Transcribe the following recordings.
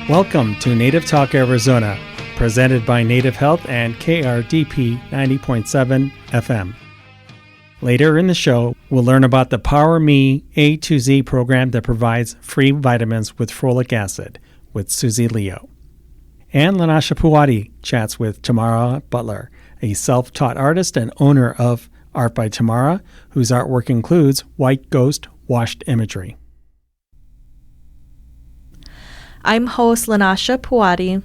Welcome to Native Talk Arizona, presented by Native Health and KRDP 90.7 FM. Later in the show, we'll learn about the Power Me A to Z program that provides free vitamins with folic acid with Susie Leo. And Lynnann Puwadi chats with Tamarah Butler, a self-taught artist and owner of Art by Tamarah, whose artwork includes white ghost washed imagery. I'm host Lynnann Puwadi.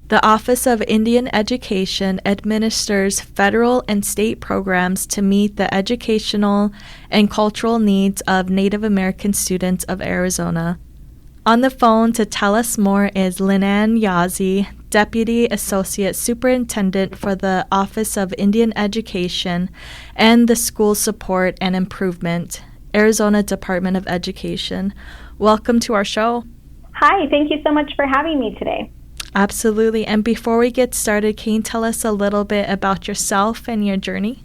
The Office of Indian Education administers federal and state programs to meet the educational and cultural needs of Native American students of Arizona. On the phone to tell us more is Lynnann Yazzie, Deputy Associate Superintendent for the Office of Indian Education and the School Support and Improvement, Arizona Department of Education. Welcome to our show. Hi, thank you so much for having me today. Absolutely. And before we get started, can you tell us a little bit about yourself and your journey?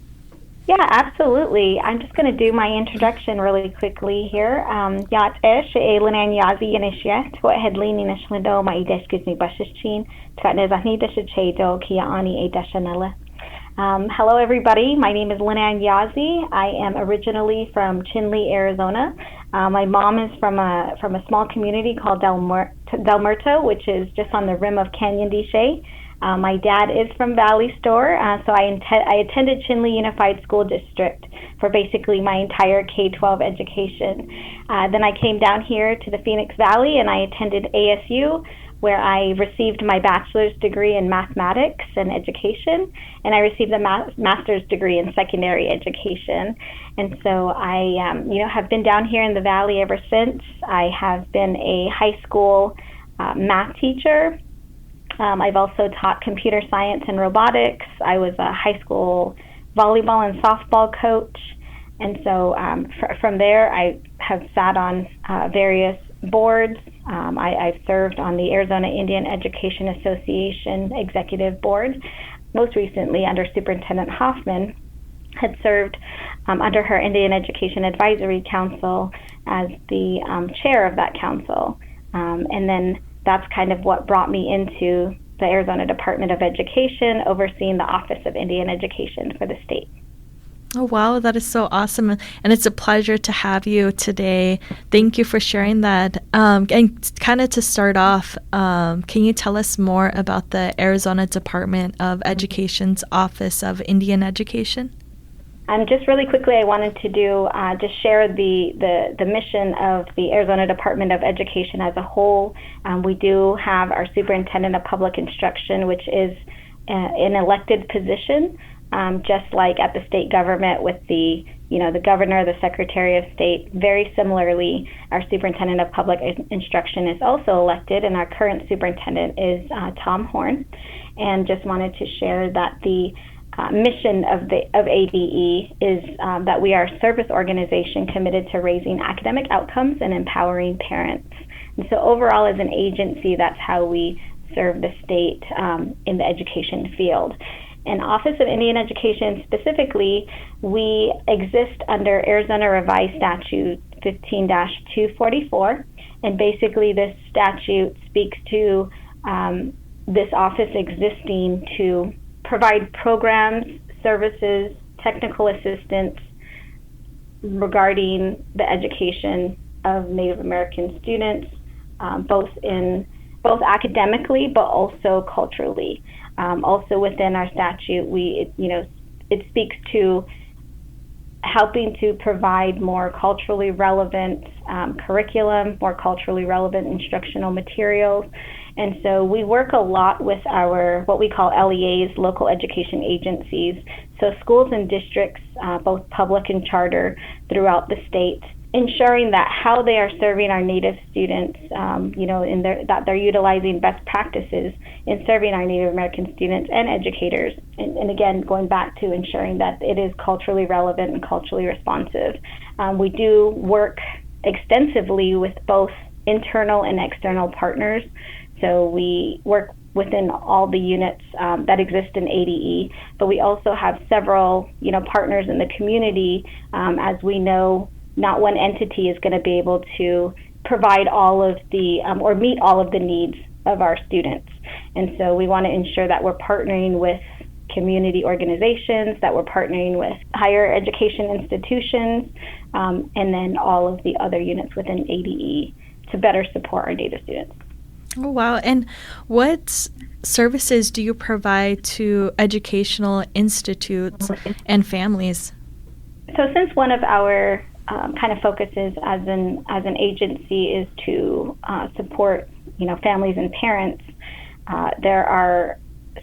Yeah, absolutely. I'm just going to do my introduction really quickly here. Yat ish e Lynnann Yazzie initiate what headlining ishlindo ma idesh gizni bashichin tvatne zahni deshichedo kia ani e deshanella. Hello, everybody. My name is Lynnann Yazzie. I am originally from Chinle, Arizona. My mom is from a small community called Del Muerto, which is just on the rim of Canyon de Chelly. My dad is from Valley Store, so I attended Chinle Unified School District for basically my entire K-12 education. Then I came down here to the Phoenix Valley and I attended ASU, where I received my bachelor's degree in mathematics and education, and I received a master's degree in secondary education. And so I have been down here in the Valley ever since. I have been a high school math teacher. I've also taught computer science and robotics. I was a high school volleyball and softball coach. And so from there, I have sat on various boards. I've served on the Arizona Indian Education Association Executive Board. Most recently, under Superintendent Hoffman, had served under her Indian Education Advisory Council as the chair of that council. And then that's kind of what brought me into the Arizona Department of Education, overseeing the Office of Indian Education for the state. Oh, wow, that is so awesome. And it's a pleasure to have you today. Thank you for sharing that. And kind of to start off, can you tell us more about the Arizona Department of Education's Office of Indian Education? Just really quickly, I wanted to just share the mission of the Arizona Department of Education as a whole. We do have our Superintendent of Public Instruction, which is an elected position. Just like at the state government with the governor, the secretary of state. Very similarly, our superintendent of public instruction is also elected, and our current superintendent is Tom Horn. And just wanted to share that the mission of ADE is that we are a service organization committed to raising academic outcomes and empowering parents. And so overall, as an agency, that's how we serve the state in the education field. In Office of Indian Education specifically, we exist under Arizona Revised Statute 15-244, and basically this statute speaks to this office existing to provide programs, services, technical assistance regarding the education of Native American students, both academically but also culturally. Also within our statute, it speaks to helping to provide more culturally relevant curriculum, more culturally relevant instructional materials. And so we work a lot with our, what we call LEAs, local education agencies, so schools and districts, both public and charter, throughout the state, ensuring that how they are serving our Native students, that they're utilizing best practices in serving our Native American students and educators. And again, going back to ensuring that it is culturally relevant and culturally responsive. We do work extensively with both internal and external partners. So we work within all the units that exist in ADE, but we also have several, partners in the community. As we know, not one entity is going to be able to provide all of the or meet all of the needs of our students. And so we want to ensure that we're partnering with community organizations, that we're partnering with higher education institutions, and then all of the other units within ADE to better support our Native students. Oh, wow. And what services do you provide to educational institutes and families? So since one of our kind of focuses as an agency is to support, families and parents, there are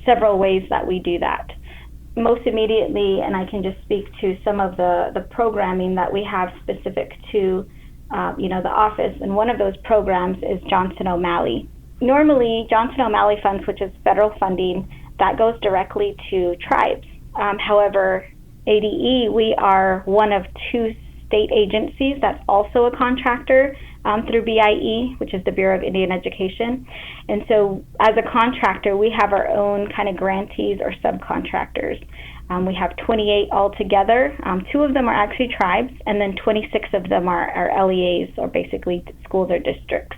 several ways that we do that. Most immediately, and I can just speak to some of the programming that we have specific to, the office, and one of those programs is Johnson O'Malley. Normally, Johnson O'Malley funds, which is federal funding, that goes directly to tribes. However, ADE, we are one of two state agencies that's also a contractor through BIE, which is the Bureau of Indian Education. And so as a contractor, we have our own kind of grantees or subcontractors. We have 28 altogether. 2 of them are actually tribes, and then 26 of them are LEAs, or basically schools or districts.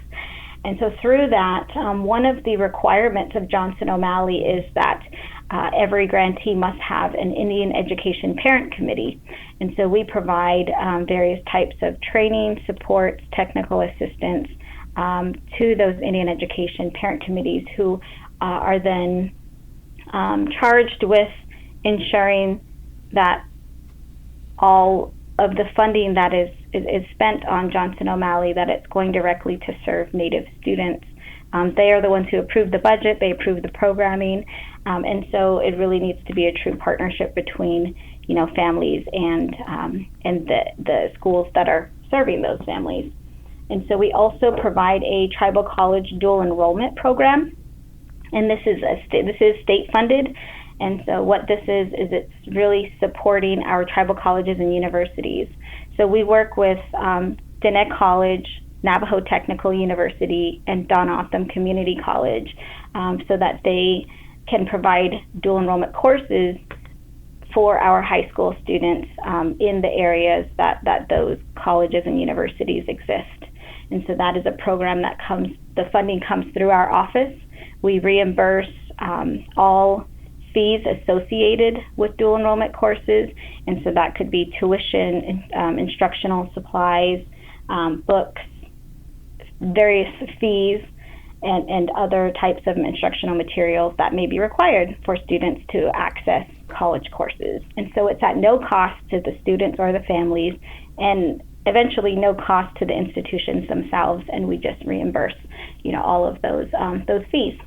And so through that, one of the requirements of Johnson O'Malley is that every grantee must have an Indian Education Parent Committee. And so we provide various types of training, support, technical assistance to those Indian Education Parent Committees, who are then charged with ensuring that all of the funding that is spent on Johnson O'Malley, that it's going directly to serve Native students. They are the ones who approve the budget, they approve the programming, and so it really needs to be a true partnership between, families and the schools that are serving those families. And so we also provide a tribal college dual enrollment program, and this is state funded. And so what this is it's really supporting our tribal colleges and universities. So we work with Diné College, Navajo Technical University, and Don Otham Community College so that they can provide dual enrollment courses for our high school students in the areas that those colleges and universities exist. And so that is a program that the funding comes through our office. We reimburse all fees associated with dual enrollment courses, and so that could be tuition, instructional supplies, books, various fees, and other types of instructional materials that may be required for students to access college courses. And so it's at no cost to the students or the families, and eventually no cost to the institutions themselves, and we just reimburse, all of those fees.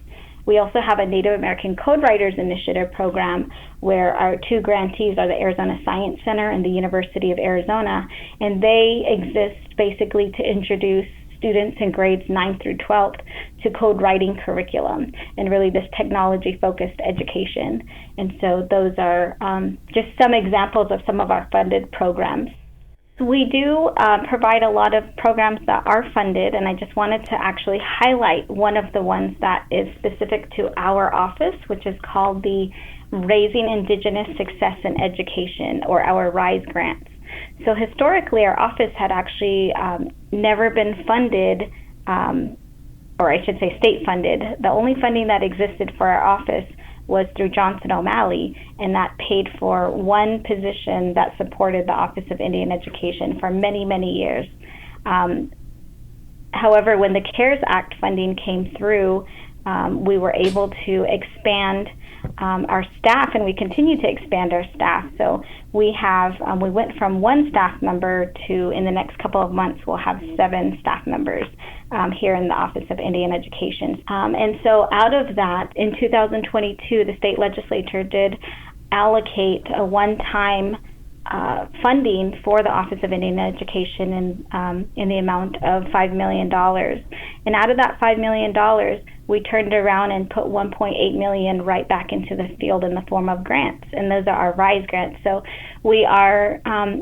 We also have a Native American Code Writers Initiative program where our 2 grantees are the Arizona Science Center and the University of Arizona, and they exist basically to introduce students in grades 9 through 12th to code writing curriculum and really this technology-focused education. And so those are just some examples of some of our funded programs. We do provide a lot of programs that are funded, and I just wanted to actually highlight one of the ones that is specific to our office, which is called the Raising Indigenous Success in Education, or our RISE grants. So historically, our office had actually never been funded, or I should say state funded. The only funding that existed for our office was through Johnson O'Malley, and that paid for one position that supported the Office of Indian Education for many, many years. However, when the CARES Act funding came through, we were able to expand our staff, and we continue to expand our staff. So we went from 1 staff member to, in the next couple of months, we'll have 7 staff members here in the Office of Indian Education. And so out of that, in 2022, the state legislature did allocate a one-time funding for the Office of Indian Education in the amount of $5 million. And out of that $5 million, we turned around and put $1.8 million right back into the field in the form of grants, and those are our RISE grants. So we are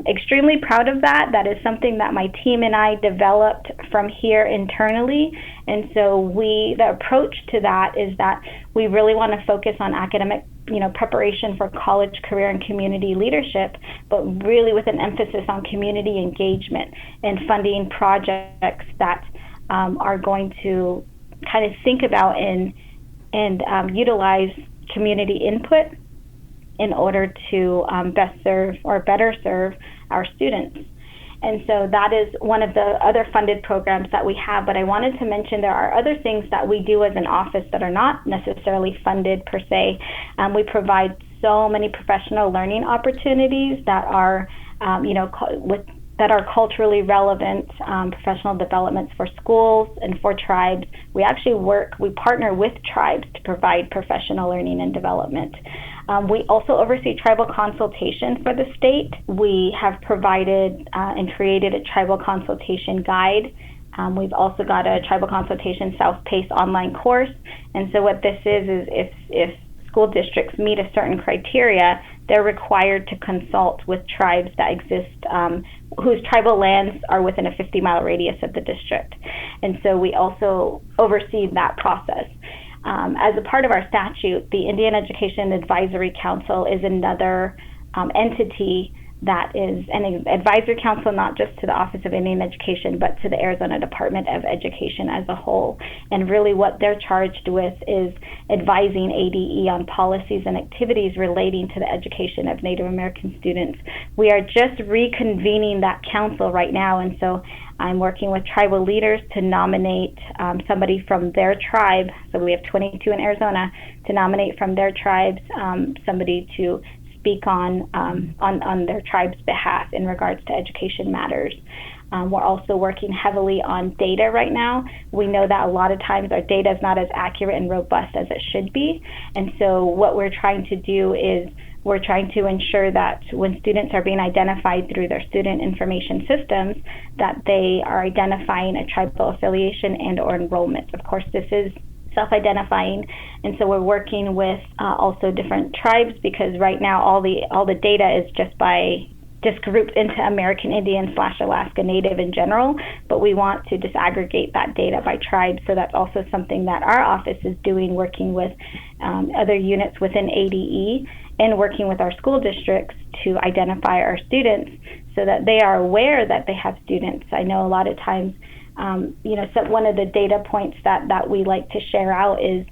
extremely proud of that. That is something that my team and I developed from here internally, and so the approach to that is that we really want to focus on academic preparation for college, career, and community leadership, but really with an emphasis on community engagement and funding projects that are going to kind of think about and utilize community input in order to best serve or better serve our students. And so that is one of the other funded programs that we have. But I wanted to mention there are other things that we do as an office that are not necessarily funded per se. We provide so many professional learning opportunities that are, that are culturally relevant, professional developments for schools and for tribes. We partner with tribes to provide professional learning and development. We also oversee tribal consultation for the state. We have provided and created a tribal consultation guide. We've also got a tribal consultation self-paced online course. And so what this is if school districts meet a certain criteria, they're required to consult with tribes that exist, whose tribal lands are within a 50-mile radius of the district. And so we also oversee that process. As a part of our statute, the Indian Education Advisory Council is another entity that is an advisory council, not just to the Office of Indian Education, but to the Arizona Department of Education as a whole. And really what they're charged with is advising ADE on policies and activities relating to the education of Native American students. We are just reconvening that council right now, and so I'm working with tribal leaders to nominate somebody from their tribe. So we have 22 in Arizona, to nominate from their tribes somebody to speak on their tribe's behalf in regards to education matters. We're also working heavily on data right now. We know that a lot of times our data is not as accurate and robust as it should be. And so what we're trying to do is we're trying to ensure that when students are being identified through their student information systems, that they are identifying a tribal affiliation and or enrollment. Of course, this is self-identifying, and so we're working with also different tribes, because right now all the data is just grouped into American Indian / Alaska Native in general, but we want to disaggregate that data by tribe. So that's also something that our office is doing, working with other units within ADE and working with our school districts to identify our students so that they are aware that they have students. I know a lot of times so one of the data points that we like to share out is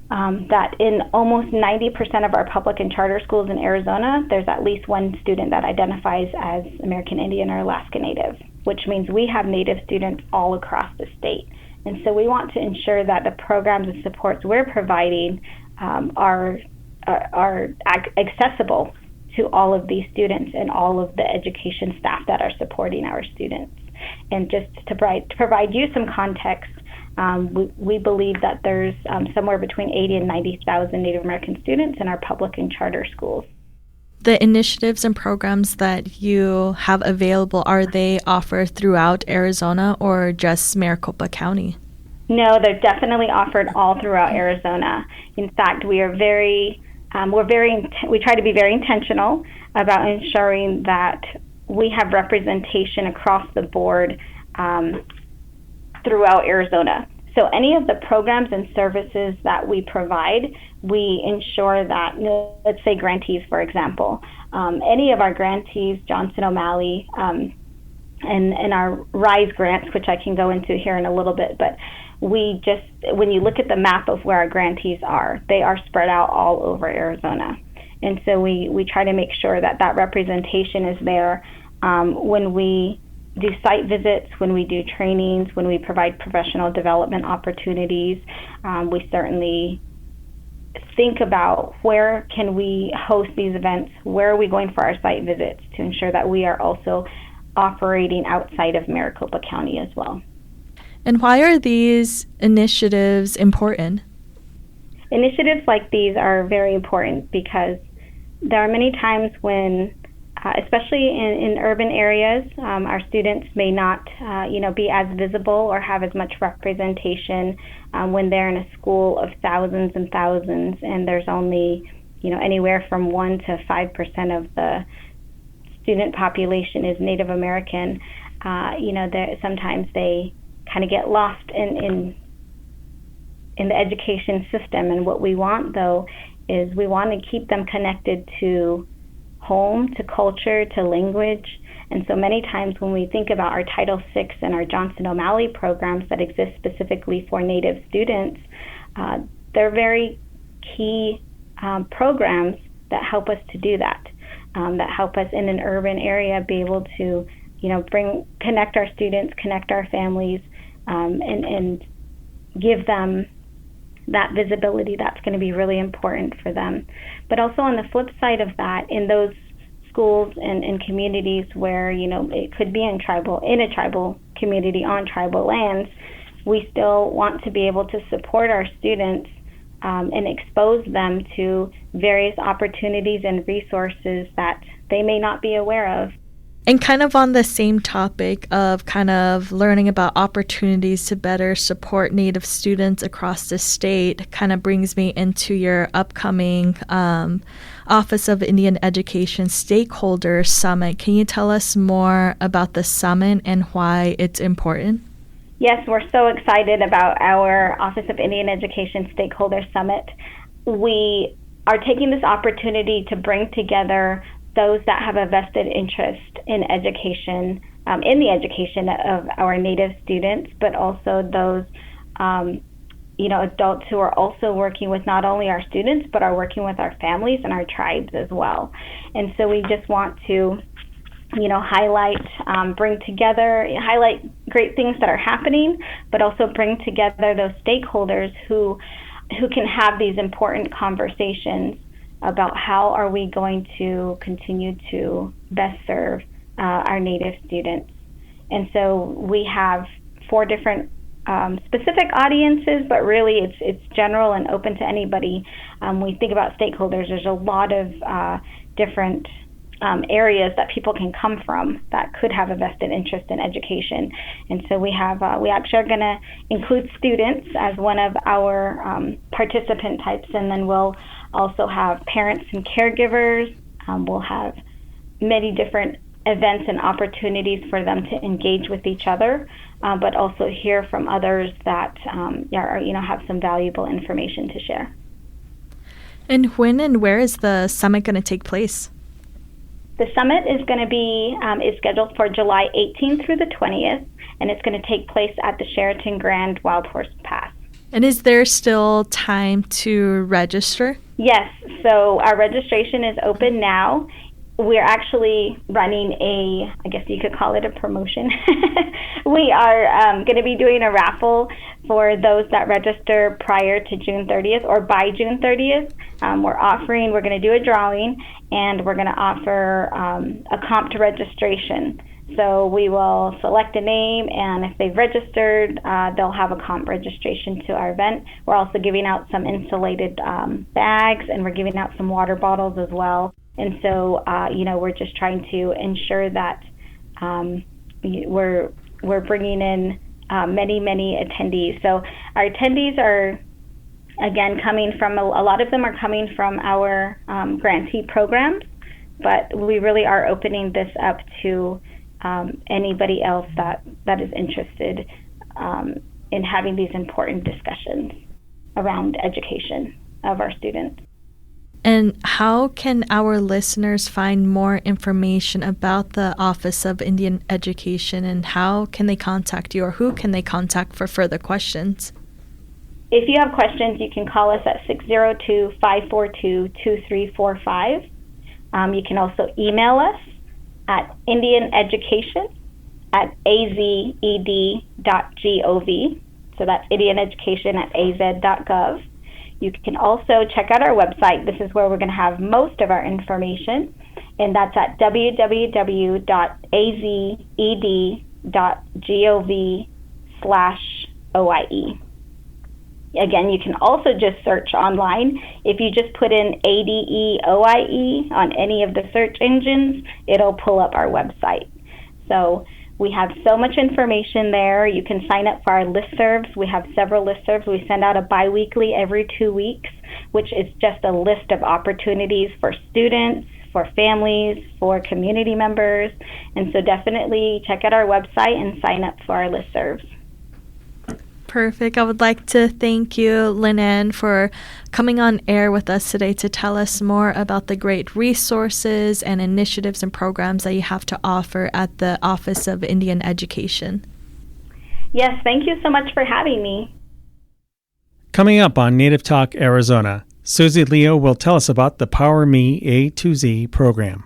that in almost 90% of our public and charter schools in Arizona, there's at least one student that identifies as American Indian or Alaska Native, which means we have Native students all across the state. And so we want to ensure that the programs and supports we're providing are accessible to all of these students and all of the education staff that are supporting our students. And just to provide you some context, we believe that there's somewhere between 80 and 90,000 Native American students in our public and charter schools. The initiatives and programs that you have available, are they offered throughout Arizona or just Maricopa County? No, they're definitely offered all throughout Arizona. In fact, we are we try to be very intentional about ensuring that we have representation across the board throughout Arizona. So any of the programs and services that we provide, we ensure that, let's say grantees, for example, any of our grantees, Johnson O'Malley, and our RISE grants, which I can go into here in a little bit, but when you look at the map of where our grantees are, they are spread out all over Arizona. And so we try to make sure that representation is there when we do site visits, when we do trainings, when we provide professional development opportunities. We certainly think about where can we host these events, where are we going for our site visits, to ensure that we are also operating outside of Maricopa County as well. And why are these initiatives important? Initiatives like these are very important because there are many times when, especially in urban areas, our students may not, be as visible or have as much representation when they're in a school of thousands and thousands, and there's only, anywhere from 1 to 5% of the student population is Native American. Sometimes they kind of get lost in the education system, and what we want, though, is we want to keep them connected to home, to culture, to language, And so many times when we think about our Title VI and our Johnson O'Malley programs that exist specifically for Native students, they're very key programs that help us to do that, that help us in an urban area be able to, connect our students, connect our families, and give them that visibility that's going to be really important for them. But also on the flip side of that, in those schools and communities where, it could be in a tribal community on tribal lands, we still want to be able to support our students and expose them to various opportunities and resources that they may not be aware of. And kind of on the same topic of kind of learning about opportunities to better support Native students across the state kind of brings me into your upcoming Office of Indian Education Stakeholder Summit. Can you tell us more about the summit and why it's important? Yes, we're so excited about our Office of Indian Education Stakeholder Summit. We are taking this opportunity to bring together those that have a vested interest in education, in the education of our Native students, but also those, adults who are also working with not only our students, but are working with our families and our tribes as well. And so we just want to, highlight great things that are happening, but also bring together those stakeholders who can have these important conversations about how are we going to continue to best serve our Native students. And so we have 4 different specific audiences, but really it's general and open to anybody. We think about stakeholders, there's a lot of different areas that people can come from that could have a vested interest in education. And so we actually are going to include students as one of our participant types, and then we'll also have parents and caregivers. We'll have many different events and opportunities for them to engage with each other, but also hear from others that have some valuable information to share. And when and where is the summit going to take place? The summit is going to be is scheduled for July 18th through the 20th, and it's going to take place at the Sheraton Grand Wild Horse Pass. And is there still time to register? Yes, so our registration is open now. We're actually running I guess you could call it a promotion. We are going to be doing a raffle for those that register prior to June 30th or by June 30th. We're going to do a drawing, and we're going to offer a comp to registration. So we will select a name, and if they've registered, they'll have a comp registration to our event. We're also giving out some insulated bags, and we're giving out some water bottles as well. And so, we're just trying to ensure that we're bringing in many, many attendees. So our attendees are, again, coming from, a lot of them are coming from our grantee programs, but we really are opening this up to anybody else that is interested in having these important discussions around education of our students. And how can our listeners find more information about the Office of Indian Education, and how can they contact you, or who can they contact for further questions? If you have questions, you can call us at 602-542-2345. You can also email us at indianeducation@azed.gov. So that's indianeducation@az.gov. You can also check out our website. This is where we're going to have most of our information, and that's at www.azed.gov/OIE. Again, you can also just search online. If you just put in ADE-OIE on any of the search engines, it'll pull up our website. So we have so much information there. You can sign up for our listservs. We have several listservs. We send out a biweekly every 2 weeks, which is just a list of opportunities for students, for families, for community members. And so definitely check out our website and sign up for our listservs. Perfect. I would like to thank you, Lynnann, for coming on air with us today to tell us more about the great resources and initiatives and programs that you have to offer at the Office of Indian Education. Yes, thank you so much for having me. Coming up on Native Talk Arizona, Susie Leo will tell us about the Power Me A to Z program.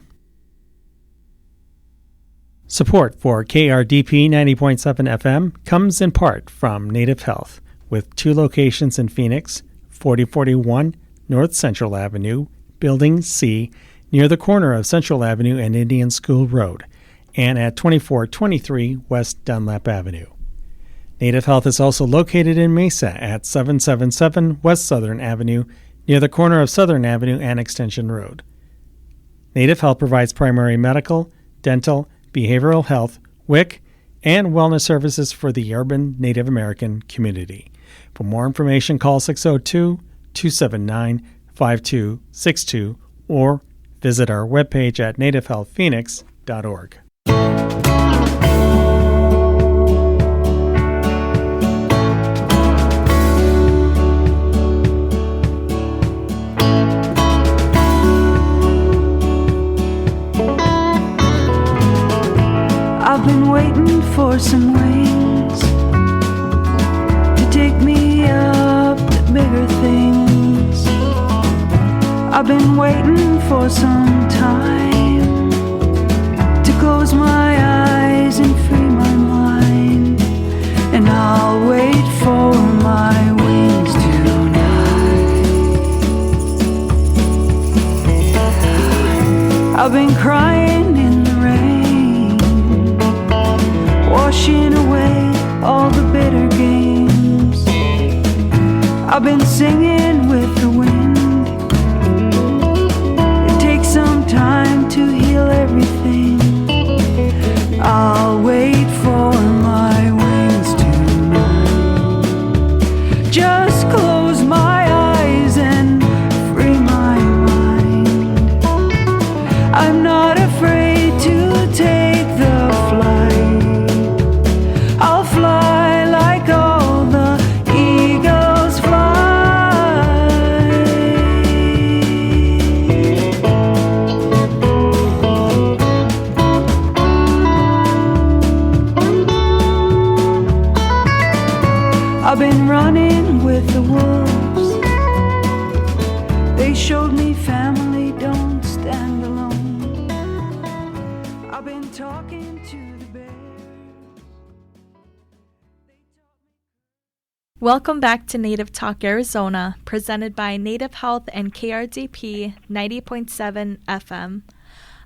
Support for KRDP 90.7 FM comes in part from Native Health, with 2 locations in Phoenix, 4041 North Central Avenue, Building C, near the corner of Central Avenue and Indian School Road, and at 2423 West Dunlap Avenue. Native Health is also located in Mesa at 777 West Southern Avenue, near the corner of Southern Avenue and Extension Road. Native Health provides primary medical, dental, behavioral health, WIC, and wellness services for the urban Native American community. For more information, call 602-279-5262 or visit our webpage at nativehealthphoenix.org. I've been waiting for some wings to take me up to bigger things. I've been waiting for some time to close my eyes and free my mind, and I'll wait for my wings tonight. I've been crying in the rain, washing away all the bitter games. I've been singing with the wind. It takes some time to heal everything. I'll wait for my wings tonight. Just close my eyes and free my mind. I'm not afraid to take the flight. I'll fly like all the eagles fly. I've been running with the wolves. They showed me family don't stand alone. I've been talking to the bears. Welcome back to Native Talk Arizona, presented by Native Health and KRDP 90.7 FM.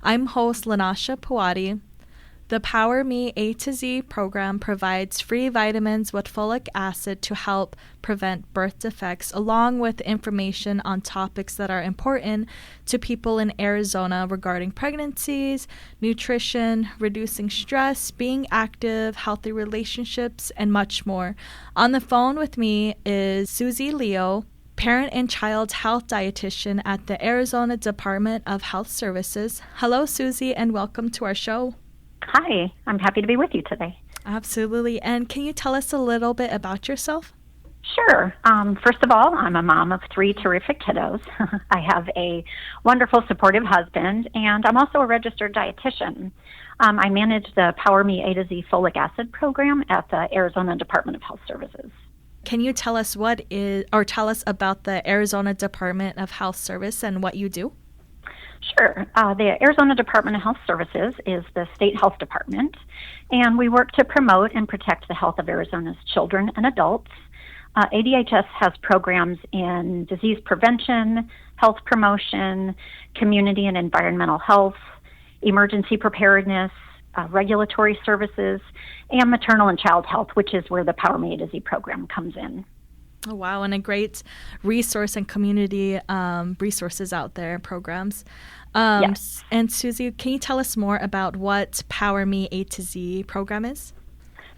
I'm host Lynnann Puwadi. The Power Me A to Z program provides free vitamins with folic acid to help prevent birth defects, along with information on topics that are important to people in Arizona regarding pregnancies, nutrition, reducing stress, being active, healthy relationships, and much more. On the phone with me is Susie Leo, parent and child health dietitian at the Arizona Department of Health Services. Hello, Susie, and welcome to our show. Hi, I'm happy to be with you today. Absolutely. And can you tell us a little bit about yourself? Sure. First of all, I'm a mom of 3 terrific kiddos. I have a wonderful, supportive husband, and I'm also a registered dietitian. I manage the Power Me A to Z folic acid program at the Arizona Department of Health Services. Can you tell us tell us about the Arizona Department of Health Service and what you do? Sure. The Arizona Department of Health Services is the state health department, and we work to promote and protect the health of Arizona's children and adults. ADHS has programs in disease prevention, health promotion, community and environmental health, emergency preparedness, regulatory services, and maternal and child health, which is where the Power Me A to Z program comes in. Oh, wow, and a great resource and community resources out there, programs. Yes. And Susie, can you tell us more about what Power Me A to Z program is?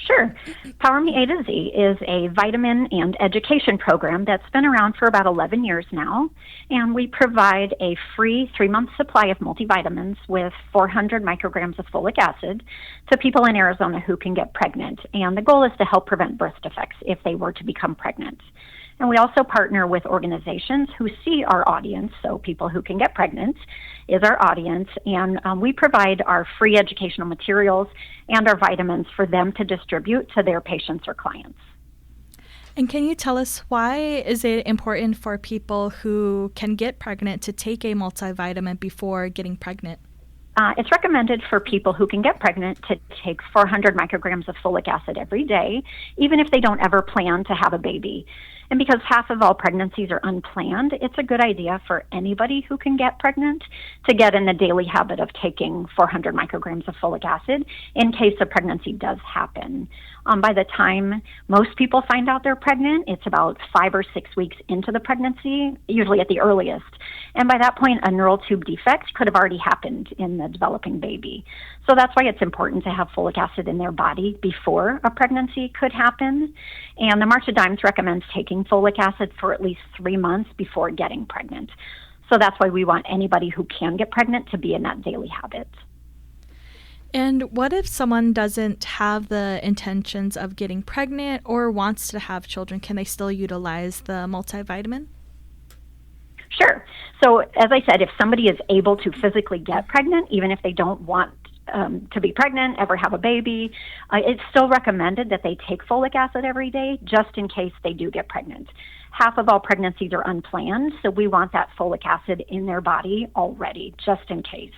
Sure. Power Me A to Z is a vitamin and education program that's been around for about 11 years now, and we provide a free 3-month supply of multivitamins with 400 micrograms of folic acid to people in Arizona who can get pregnant, and the goal is to help prevent birth defects if they were to become pregnant. And we also partner with organizations who see our audience, so people who can get pregnant is our audience, and we provide our free educational materials and our vitamins for them to distribute to their patients or clients. And can you tell us why is it important for people who can get pregnant to take a multivitamin before getting pregnant? It's recommended for people who can get pregnant to take 400 micrograms of folic acid every day, even if they don't ever plan to have a baby. And because half of all pregnancies are unplanned, it's a good idea for anybody who can get pregnant to get in the daily habit of taking 400 micrograms of folic acid in case a pregnancy does happen. By the time most people find out they're pregnant, it's about 5 or 6 weeks into the pregnancy, usually at the earliest. And by that point, a neural tube defect could have already happened in the developing baby. So that's why it's important to have folic acid in their body before a pregnancy could happen. And the March of Dimes recommends taking folic acid for at least 3 months before getting pregnant. So that's why we want anybody who can get pregnant to be in that daily habit. And what if someone doesn't have the intentions of getting pregnant or wants to have children? Can they still utilize the multivitamin? Sure. So as I said, if somebody is able to physically get pregnant, even if they don't want to be pregnant, ever have a baby, it's still recommended that they take folic acid every day just in case they do get pregnant. Half of all pregnancies are unplanned, so we want that folic acid in their body already, just in case.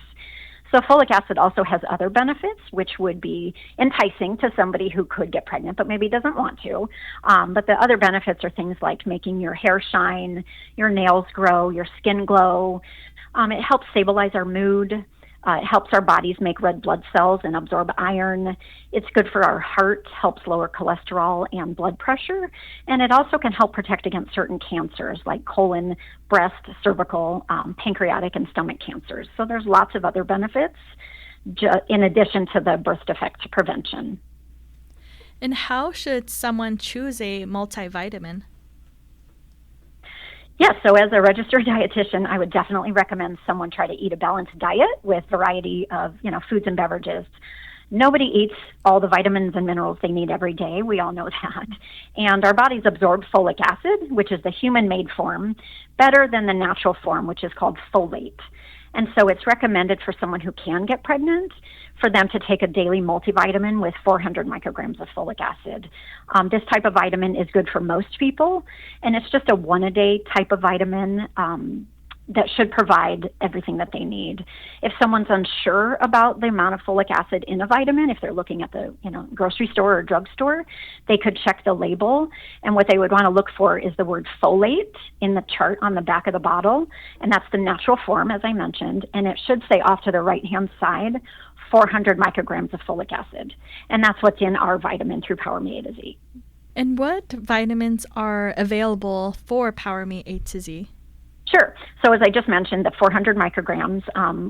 So folic acid also has other benefits, which would be enticing to somebody who could get pregnant but maybe doesn't want to. But the other benefits are things like making your hair shine, your nails grow, your skin glow. It helps stabilize our mood. It helps our bodies make red blood cells and absorb iron. It's good for our heart, helps lower cholesterol and blood pressure. And it also can help protect against certain cancers like colon, breast, cervical, pancreatic, and stomach cancers. So there's lots of other benefits in addition to the birth defect prevention. And how should someone choose a multivitamin? Yes, so as a registered dietitian, I would definitely recommend someone try to eat a balanced diet with variety of, foods and beverages. Nobody eats all the vitamins and minerals they need every day. We all know that. And our bodies absorb folic acid, which is the human-made form, better than the natural form, which is called folate. And so it's recommended for someone who can get pregnant for them to take a daily multivitamin with 400 micrograms of folic acid. This type of vitamin is good for most people, and it's just a one-a-day type of vitamin that should provide everything that they need. If someone's unsure about the amount of folic acid in a vitamin, if they're looking at the grocery store or drugstore, they could check the label, and what they would want to look for is the word folate in the chart on the back of the bottle, and that's the natural form, as I mentioned, and it should say off to the right-hand side 400 micrograms of folic acid, and that's what's in our vitamin through Power Me A to Z. And what vitamins are available for Power Me A to Z? Sure. So as I just mentioned, the 400 micrograms,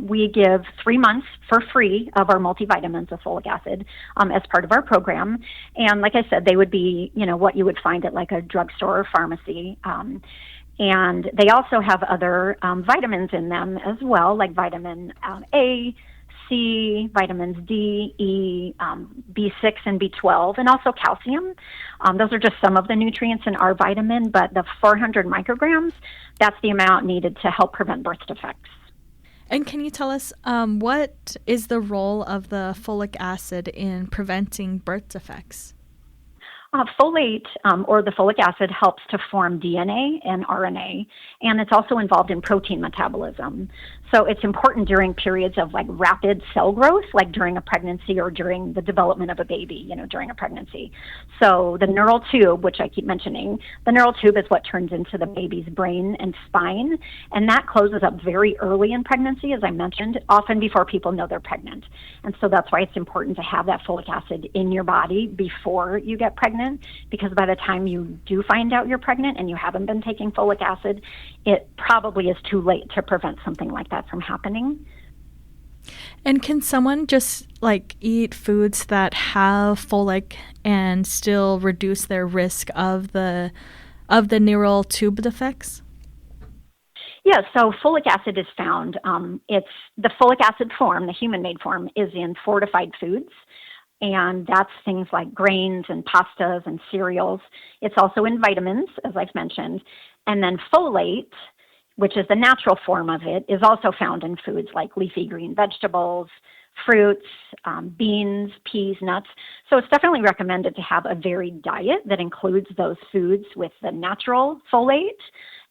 we give 3 months for free of our multivitamins of folic acid as part of our program. And like I said, they would be, what you would find at like a drugstore or pharmacy. And they also have other vitamins in them as well, like vitamin A, C, vitamins D, E, B6 and B12, and also calcium. Those are just some of the nutrients in our vitamin, but the 400 micrograms, that's the amount needed to help prevent birth defects. And can you tell us what is the role of the folic acid in preventing birth defects? Folate, or the folic acid, helps to form DNA and RNA, and it's also involved in protein metabolism. So it's important during periods of like rapid cell growth, like during a pregnancy or during the development of a baby, during a pregnancy. So the neural tube, which I keep mentioning, the neural tube is what turns into the baby's brain and spine, and that closes up very early in pregnancy, as I mentioned, often before people know they're pregnant. And so that's why it's important to have that folic acid in your body before you get pregnant, because by the time you do find out you're pregnant and you haven't been taking folic acid, it probably is too late to prevent something like that from happening. And can someone just eat foods that have folic and still reduce their risk of the neural tube defects? Yeah, so folic acid is found. It's the folic acid form, the human-made form, is in fortified foods, and that's things like grains and pastas and cereals. It's also in vitamins, as I've mentioned, and then folate, which is the natural form of it, is also found in foods like leafy green vegetables, fruits, beans, peas, nuts. So it's definitely recommended to have a varied diet that includes those foods with the natural folate,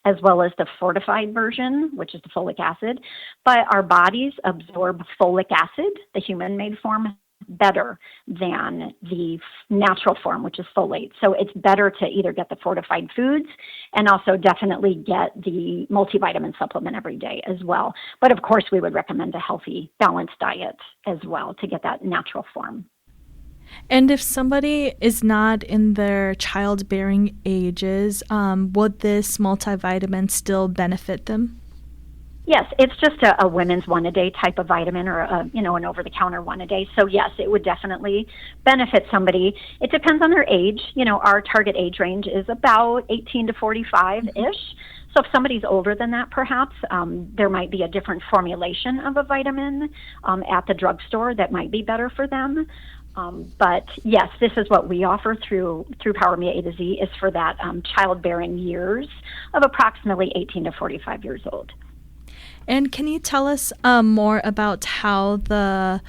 as well as the fortified version, which is the folic acid. But our bodies absorb folic acid, the human-made form, better than the natural form, which is folate. So it's better to either get the fortified foods and also definitely get the multivitamin supplement every day as well. But of course, we would recommend a healthy, balanced diet as well to get that natural form. And if somebody is not in their childbearing ages, would this multivitamin still benefit them? Yes, it's just a women's one-a-day type of vitamin, or an over-the-counter one-a-day. So yes, it would definitely benefit somebody. It depends on their age. Our target age range is about 18 to 45-ish. So if somebody's older than that, perhaps, there might be a different formulation of a vitamin at the drugstore that might be better for them. But yes, this is what we offer through Power Me A to Z, is for that childbearing years of approximately 18 to 45 years old. And can you tell us more about how the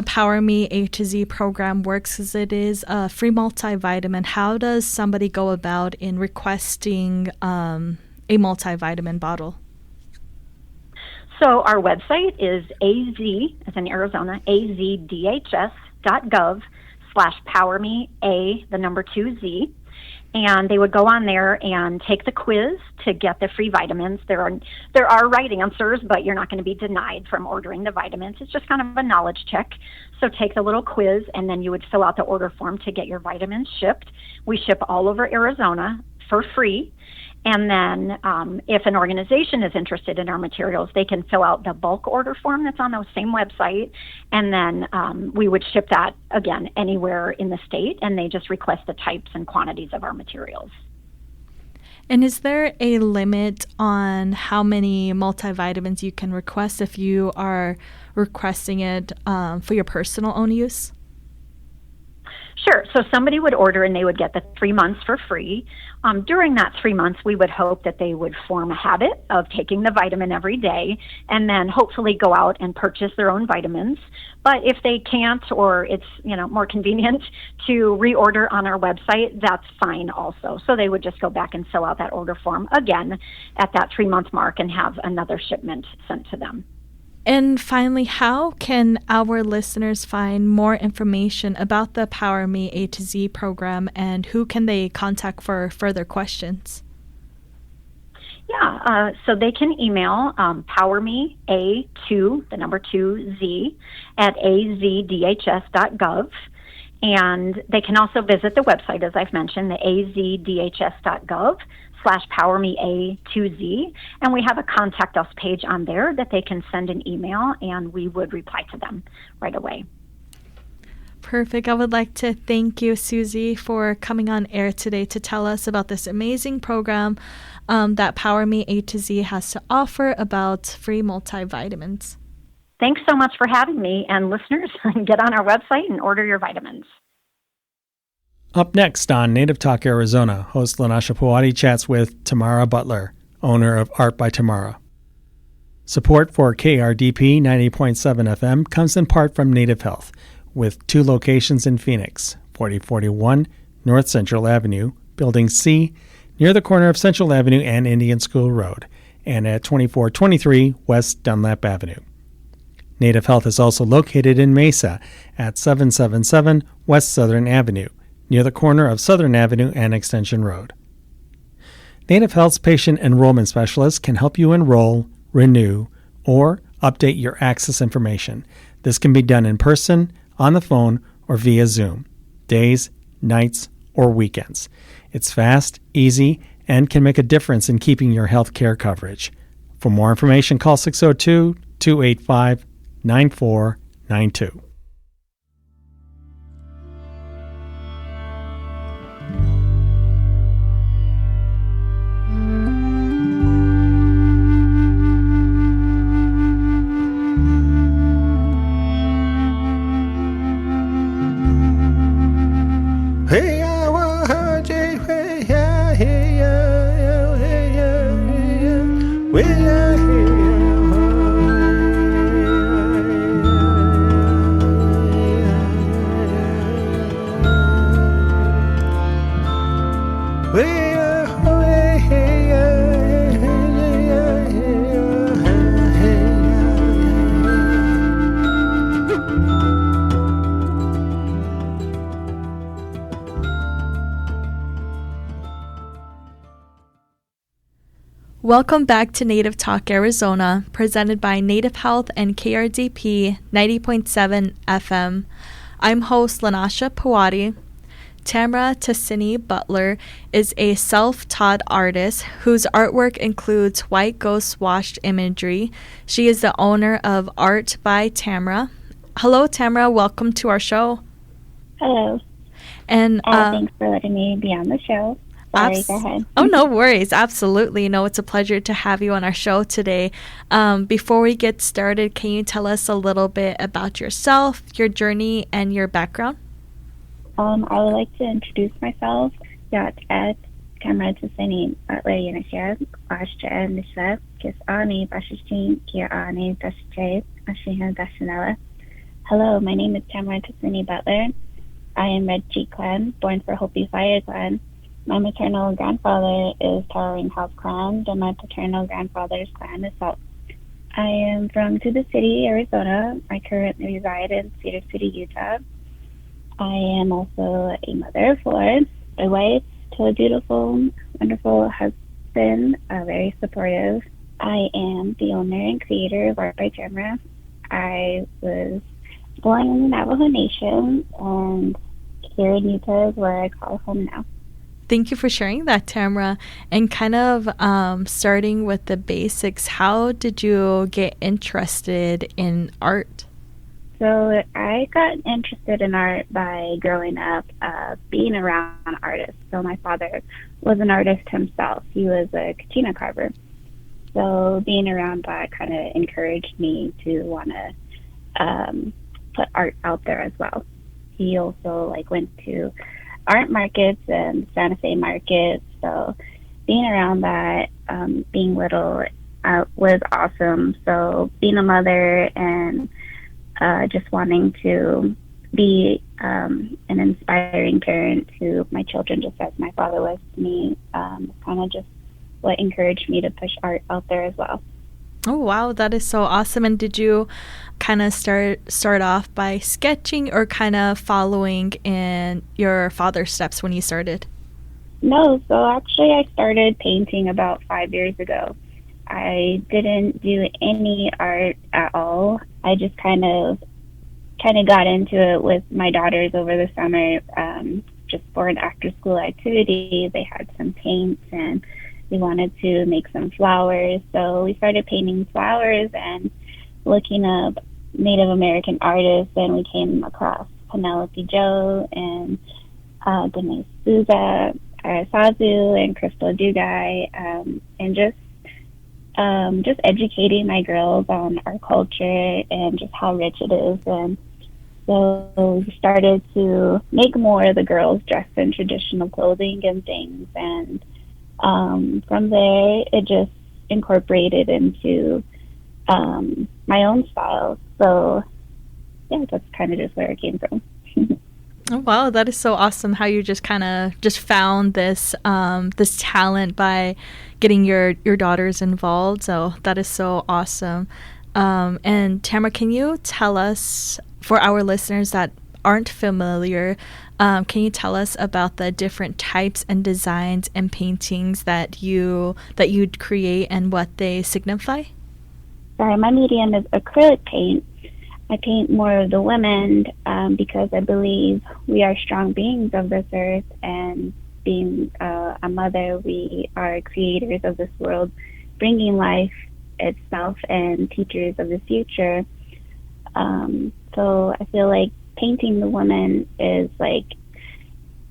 Power Me A to Z program works, as it is a free multivitamin? How does somebody go about in requesting a multivitamin bottle? So our website is AZ, as in Arizona, azdhs.gov/PowerMeA, the number 2Z. And they would go on there and take the quiz to get the free vitamins. There are right answers, but you're not going to be denied from ordering the vitamins. It's just kind of a knowledge check. So take the little quiz, and then you would fill out the order form to get your vitamins shipped. We ship all over Arizona for free. And then if an organization is interested in our materials, they can fill out the bulk order form that's on the same website. And then we would ship that, again, anywhere in the state, and they just request the types and quantities of our materials. And is there a limit on how many multivitamins you can request if you are requesting it for your personal own use? Sure. So somebody would order and they would get the 3 months for free. During that 3 months, we would hope that they would form a habit of taking the vitamin every day and then hopefully go out and purchase their own vitamins. But if they can't, or it's more convenient to reorder on our website, that's fine also. So they would just go back and fill out that order form again at that 3 month mark and have another shipment sent to them. And finally, how can our listeners find more information about the Power Me A to Z program, and who can they contact for further questions? Yeah, so they can email PowerMeA2, the number 2Z, at azdhs.gov. And they can also visit the website, as I've mentioned, the azdhs.gov/PowerMeA2Z. And we have a contact us page on there that they can send an email, and we would reply to them right away. Perfect. I would like to thank you, Susie, for coming on air today to tell us about this amazing program that Power Me A to Z has to offer about free multivitamins. Thanks so much for having me, and listeners, get on our website and order your vitamins. Up next on Native Talk Arizona, host Lynnann chats with Tamarah Butler, owner of Art by Tamarah. Support for KRDP 90.7 FM comes in part from Native Health, with 2 locations in Phoenix, 4041 North Central Avenue, Building C, near the corner of Central Avenue and Indian School Road, and at 2423 West Dunlap Avenue. Native Health is also located in Mesa at 777 West Southern Avenue, near the corner of Southern Avenue and Extension Road. Native Health's patient enrollment specialists can help you enroll, renew, or update your access information. This can be done in person, on the phone, or via Zoom, days, nights, or weekends. It's fast, easy, and can make a difference in keeping your health care coverage. For more information, call 602-285-9090. 9492. Welcome back to Native Talk Arizona, presented by Native Health and KRDP 90.7 FM. I'm host Lynnann Puwadi. Tamarah Tsinnie-Butler is a self-taught artist whose artwork includes white ghost washed imagery. She is the owner of Art by Tamarah. Hello, Tamarah. Welcome to our show. Hello. And thanks for letting me be on the show. Sorry, go ahead. Oh, no worries. Absolutely. No, it's a pleasure to have you on our show today. Before we get started, can you tell us a little bit about yourself, your journey, and your background? I would like to introduce myself. Tamarah Tsinnie-Butler Yanashia, Ashcha Nisha, Kiss Ani, Bashashin, Kia Ani, Dashache, Ashihan Dashanella. Hello, my name is Tamarah Tsinnie-Butler. I am Red Cheek Clan, born for Hopi Fire Clan. My maternal grandfather is Towering House Clan, and my paternal grandfather's clan is Salt. I am from Tuba City, Arizona. I currently reside in Cedar City, Utah. I am also a mother of four, a wife to a beautiful, wonderful husband, very supportive. I am the owner and creator of Art by Tamarah. I was born in the Navajo Nation, and here in Utah is where I call home now. Thank you for sharing that, Tamarah. And kind of starting with the basics, how did you get interested in art? So I got interested in art by growing up, being around artists. So my father was an artist himself. He was a katina carver. So being around that kind of encouraged me to want to put art out there as well. He also went to art markets and Santa Fe markets. So being around that, being little, was awesome. So being a mother and just wanting to be an inspiring parent to my children, just as my father was to me, kind of just what encouraged me to push art out there as well. Oh, wow. That is so awesome. And did you kind of start off by sketching or kind of following in your father's steps when you started? No. So actually I started painting about 5 years ago. I didn't do any art at all. I just kind of got into it with my daughters over the summer, just for an after school activity. They had some paints and we wanted to make some flowers. So we started painting flowers and looking up Native American artists, and we came across Penelope Joe and Denise Souza, Sazu, and Crystal Dugai, and just educating my girls on our culture and just how rich it is. And so we started to make more of the girls dressed in traditional clothing and things. And from there, it just incorporated into my own style. So yeah, that's kind of just where it came from. Oh, wow, that is so awesome how you just kind of just found this this talent by getting your daughters involved. So that is so awesome. And Tamarah, can you tell us, for our listeners that aren't familiar, can you tell us about the different types and designs and paintings that you'd create and what they signify? Sorry, my medium is acrylic paint. I paint more of the women because I believe we are strong beings of this earth, and being a mother, we are creators of this world, bringing life itself and teachers of the future. So I feel like painting the woman is like,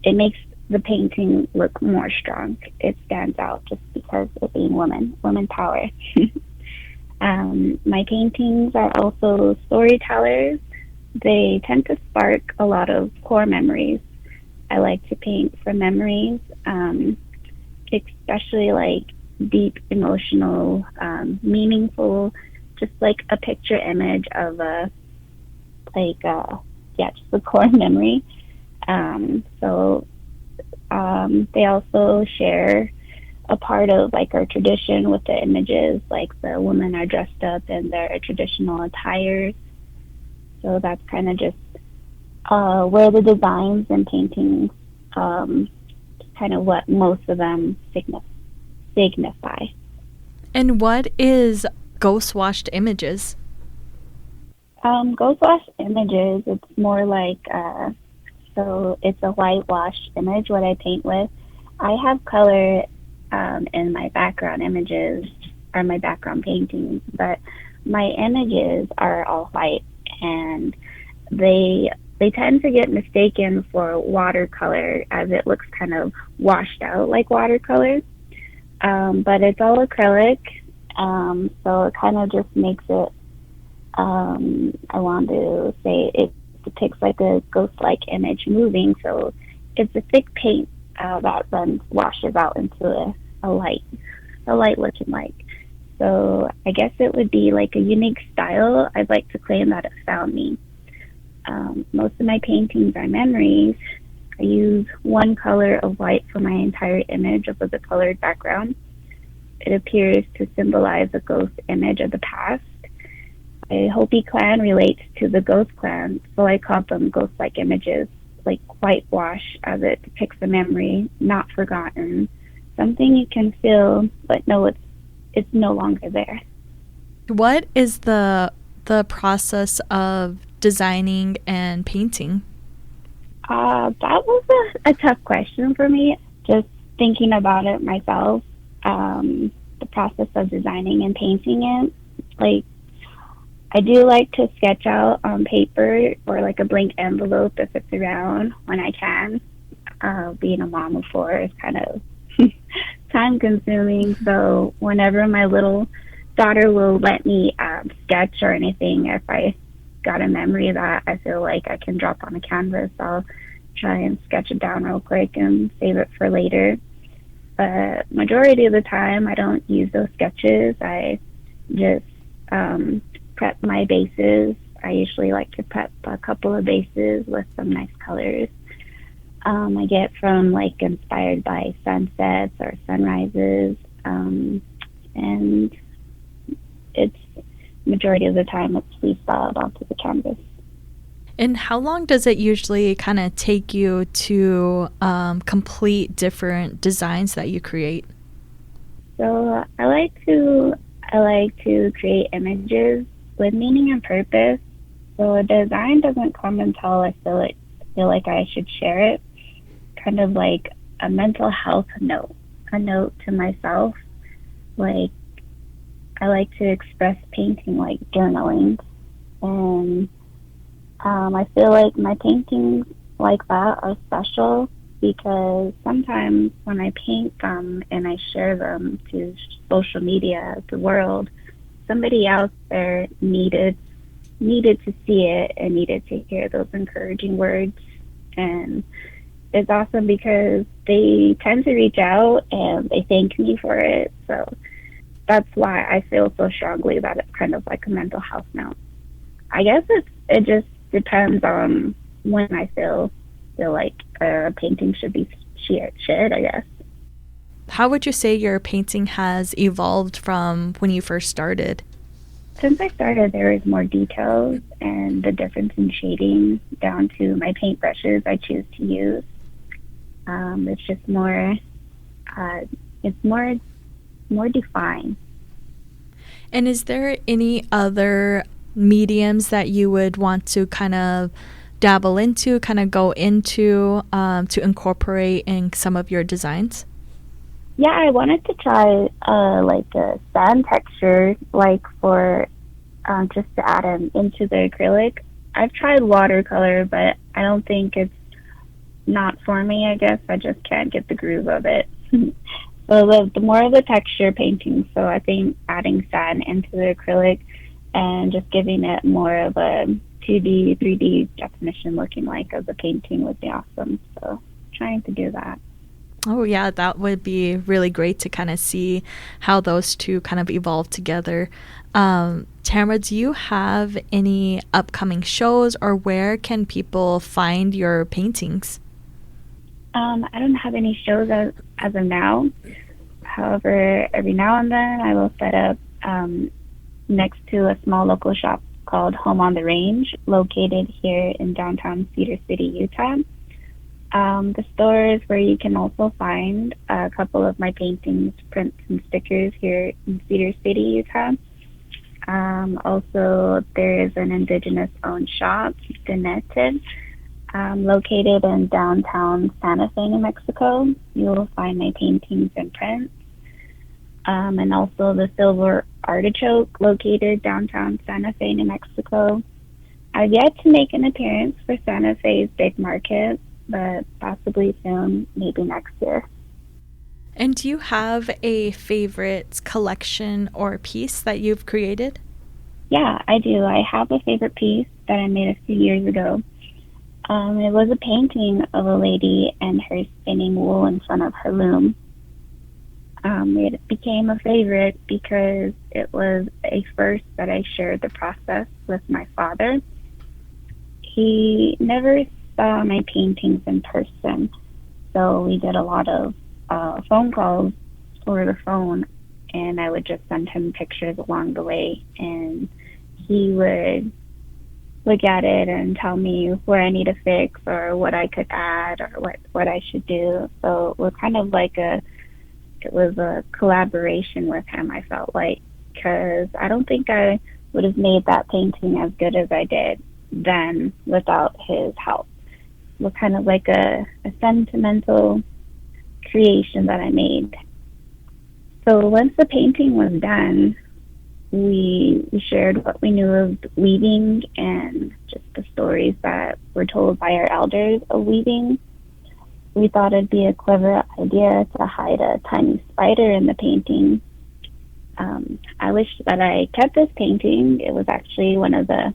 it makes the painting look more strong. It stands out just because of being woman power. My paintings are also storytellers. They tend to spark a lot of core memories. I like to paint for memories, especially like deep, emotional, meaningful, just like a picture image of just a core memory. So they also share a part of like our tradition with the images, like the women are dressed up in their traditional attire. So that's kind of just where the designs and paintings, kind of what most of them signify. And what is ghost washed images? Ghost wash images, it's more like, so it's a whitewashed image, what I paint with. I have color in my background images or my background paintings, but my images are all white, and they tend to get mistaken for watercolor, as it looks kind of washed out like watercolor. But it's all acrylic, so it kind of just makes it, I want to say it depicts like a ghost-like image moving, so it's a thick paint that then washes out into a light-looking light. So I guess it would be like a unique style. I'd like to claim that it found me. Most of my paintings are memories. I use one color of white for my entire image of the colored background. It appears to symbolize a ghost image of the past. A Hopi clan relates to the ghost clan, so I call them ghost-like images, like whitewash, as it depicts a memory not forgotten, something you can feel, but know it's no longer there. What is the process of designing and painting? That was a tough question for me, just thinking about it myself. The process of designing and painting it, like, I do like to sketch out on paper or like a blank envelope if it's around when I can. Being a mom of four is kind of time consuming, so whenever my little daughter will let me sketch or anything, if I got a memory that I feel like I can drop on a canvas, I'll try and sketch it down real quick and save it for later. But majority of the time I don't use those sketches. I just prep my bases. I usually like to prep a couple of bases with some nice colors. I get from like inspired by sunsets or sunrises, and it's majority of the time it's freestyled onto the canvas. And how long does it usually kind of take you to complete different designs that you create? So I like to create images with meaning and purpose. So a design doesn't come until I feel like I should share it. Kind of like a mental health note, a note to myself. Like, I like to express painting like journaling, and I feel like my paintings like that are special because sometimes when I paint them and I share them to social media, the world, somebody out there needed to see it and needed to hear those encouraging words. And it's awesome because they tend to reach out and they thank me for it. So that's why I feel so strongly that it's kind of like a mental health note. I guess it just depends on when I feel like a painting should be shared, I guess. How would you say your painting has evolved from when you first started? Since I started, there is more details and the difference in shading down to my paintbrushes I choose to use. It's just more, it's more defined. And is there any other mediums that you would want to kind of dabble into, kind of go into to incorporate in some of your designs? Yeah, I wanted to try like a sand texture, like for just to add them into the acrylic. I've tried watercolor, but I don't think it's not for me, I guess. I just can't get the groove of it. So the more of the texture painting, so I think adding sand into the acrylic and just giving it more of a 2D, 3D definition looking like of the painting would be awesome. So trying to do that. Oh, yeah, that would be really great to kind of see how those two kind of evolve together. Tamarah, do you have any upcoming shows, or where can people find your paintings? I don't have any shows as of now. However, every now and then I will set up next to a small local shop called Home on the Range, located here in downtown Cedar City, Utah. The store is where you can also find a couple of my paintings, prints, and stickers here in Cedar City, Utah. Also, there is an indigenous-owned shop, Lynnann, located in downtown Santa Fe, New Mexico. You will find my paintings and prints. And also the Silver Artichoke, located downtown Santa Fe, New Mexico. I've yet to make an appearance for Santa Fe's big market, but possibly soon, maybe next year. And do you have a favorite collection or piece that you've created? Yeah, I do. I have a favorite piece that I made a few years ago. It was a painting of a lady and her spinning wool in front of her loom. It became a favorite because it was a first that I shared the process with my father. He never saw my paintings in person, so we did a lot of phone calls over the phone, and I would just send him pictures along the way, and he would look at it and tell me where I need to fix or what I could add or what I should do. So it was kind of like it was a collaboration with him, I felt like, because I don't think I would have made that painting as good as I did then without his help. It was kind of like a sentimental creation that I made. So once the painting was done, we shared what we knew of weaving and just the stories that were told by our elders of weaving. We thought it'd be a clever idea to hide a tiny spider in the painting. I wish that I kept this painting. It was actually one of the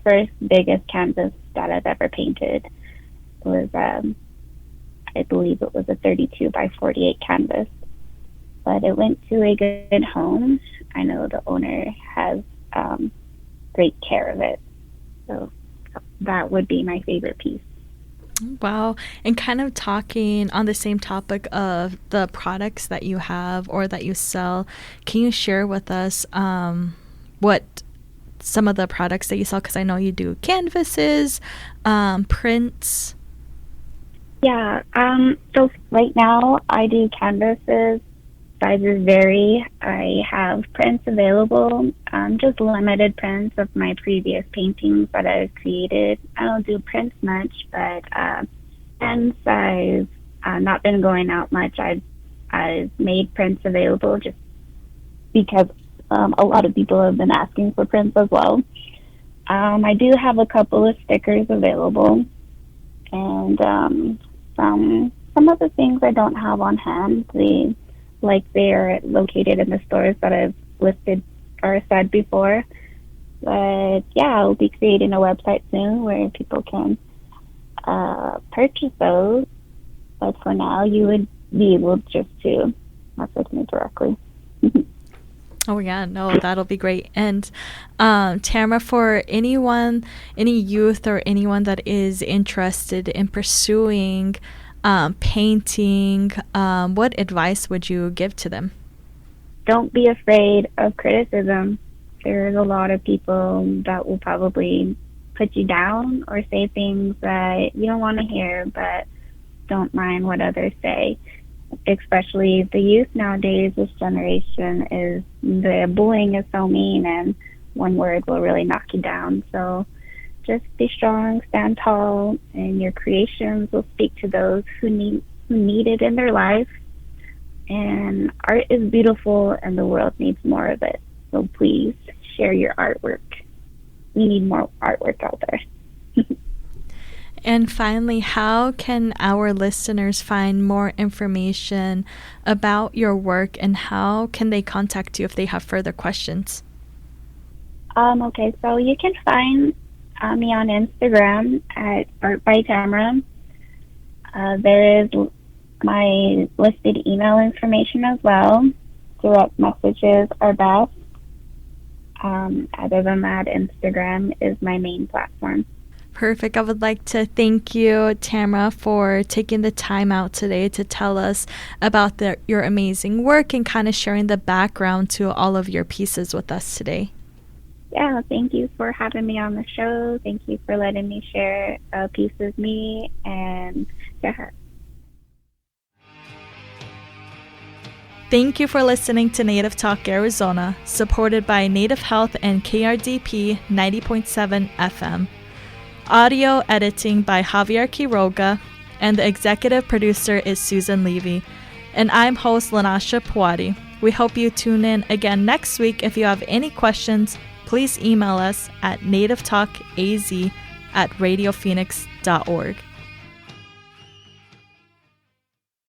first biggest canvas that I've ever painted. It was, I believe it was a 32 by 48 canvas. But it went to a good home. I know the owner has great care of it. So that would be my favorite piece. Wow. And kind of talking on the same topic of the products that you have or that you sell, can you share with us what some of the products that you sell? Because I know you do canvases, prints. Yeah. So right now I do canvases. Sizes vary. I have prints available, just limited prints of my previous paintings that I've created. I don't do prints much, but pen size, not been going out much. I've made prints available just because a lot of people have been asking for prints as well. I do have a couple of stickers available, and some of the things I don't have on hand. They are located in the stores that I've listed or said before. But yeah, I'll be creating a website soon where people can purchase those. But for now, you would be able just to message me directly. Oh, yeah, no, that'll be great. And Tamarah, for anyone, any youth or anyone that is interested in pursuing painting, what advice would you give to them? Don't be afraid of criticism. There's a lot of people that will probably put you down or say things that you don't want to hear, but don't mind what others say. Especially the youth nowadays, this generation, is the bullying is so mean, and one word will really knock you down. So just be strong, stand tall, and your creations will speak to those who need it in their life. And art is beautiful, and the world needs more of it. So please share your artwork. We need more artwork out there. And finally, how can our listeners find more information about your work, and how can they contact you if they have further questions? Okay, so you can find me on Instagram at Art by Tamarah. There is my listed email information as well. Direct messages are best. Other than that, Instagram is my main platform. Perfect. I would like to thank you, Tamarah, for taking the time out today to tell us about your amazing work and kind of sharing the background to all of your pieces with us today. Yeah, thank you for having me on the show. Thank you for letting me share a piece of me, and yeah. Thank you for listening to Native Talk Arizona, supported by Native Health and KRDP 90.7 FM. Audio editing by Javier Quiroga, and the executive producer is Susan Levy. And I'm host Lynnann. We hope you tune in again next week. If you have any questions, please email us at nativetalkaz@radiophoenix.org.